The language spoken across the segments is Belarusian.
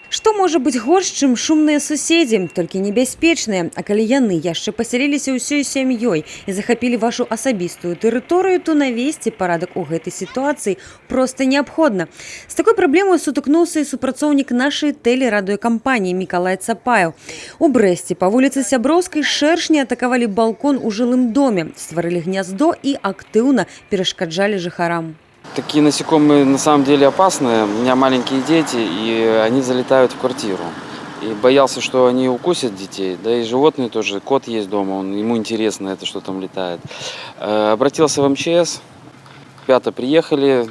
Што можа быць горш, чым шумныя суседзі, толькі небяспечныя, а калі яны яшчэ пасяліліся ўсёй сям'ёй і захапілі вашу асабістую тэрыторыю, то навесці парадак у гэтай сітуацыі проста неабходна. З такой праблемай сутыкнуўся і супрацоўнік нашай тэлерадыёкампаніі Мікалай Цапаеў. У Брэсце па вуліцы Сяброўскай шэршні атакавалі балкон у жылым доме, стварылі гняздо і актыўна перашкаджалі жыхарам. Такие насекомые на самом деле опасные. У меня маленькие дети, и они залетают в квартиру. И боялся, что они укусят детей. Да и животные тоже. Кот есть дома, ему интересно это, что там летает. Обратился в МЧС. Ребята приехали,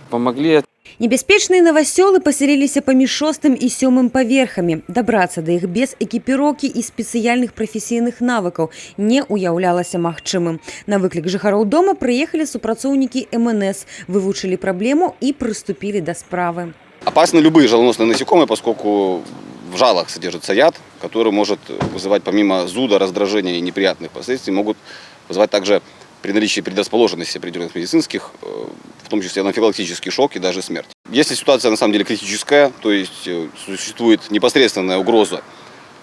помогли. Небяспечныя навасёлы пасяліліся паміж 6 і 7 паверхамі. Дабрацца да іх без экіпіроўкі і спецыяльных прафесійных навыкаў не ўяўлялася магчымым. На выклік жыхароў дома прыехалі супрацоўнікі МНС, вывучылі праблему і прыступілі да справы. Опасны любые жалоносные насекомые, поскольку в жалах содержится яд, который может вызывать помимо зуда, раздражения и неприятных последствий, могут вызывать также при наличии предрасположенности определенных медицинских, в том числе анафилактический шок и даже смерть. Если ситуация на самом деле критическая, то есть существует непосредственная угроза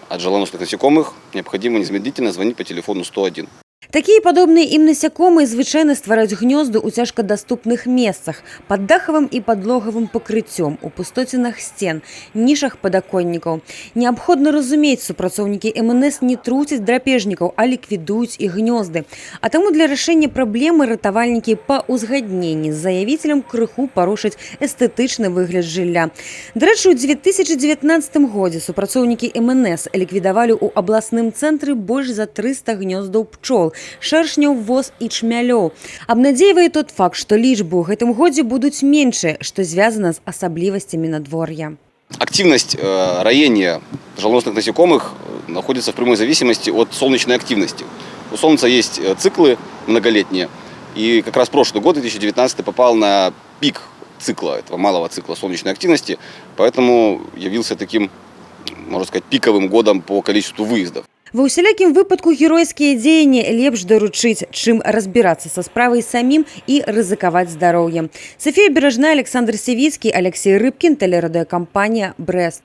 от жалоносных насекомых, необходимо незамедлительно звонить по телефону 101. Такія падобныя ім насякомыя звычайна ствараюць гнёзды ў цяжкадаступных месцах, пад дахавым і падлогавым пакрыццём, у пустоцінах сцен, нішах падаконнікаў. Неабходна разумець, супрацоўнікі МНС не труцяць драпежнікаў, а ліквідуюць іх гнёзды. А таму для рашэння праблемы ратавальнікі па ўзгадненні з заявіцелем крыху парушаць эстэтычны выгляд жылля. Дарэчы, у 2019 годзе супрацоўнікі МНС ліквідавалі ў абласным цэнтры больш за 300 гнёздаў пчол, шэршняў, воз і чмялёў. Абнадзейвае тот факт, што лічбы ў гэтым годзе будуць меншыя, што звязана з асаблівасцямі надвор'я. Активность роения жалоносных насекомых находится в прямой зависимости от солнечной активности. У Солнца есть циклы многолетние, и как раз прошлый год, 2019, попал на пик цикла, этого малого цикла солнечной активности, поэтому явился таким, можно сказать, пиковым годом по количеству выездов. Ва ўсялякім выпадку геройскія дзеянні лепш даручыць, чым разбірацца са справай самім і рызыкаваць здароўем. Софія Бережная, Александр Севіцкі, Алексей Рыбкін, тэлерадыёкампанія «Брэст».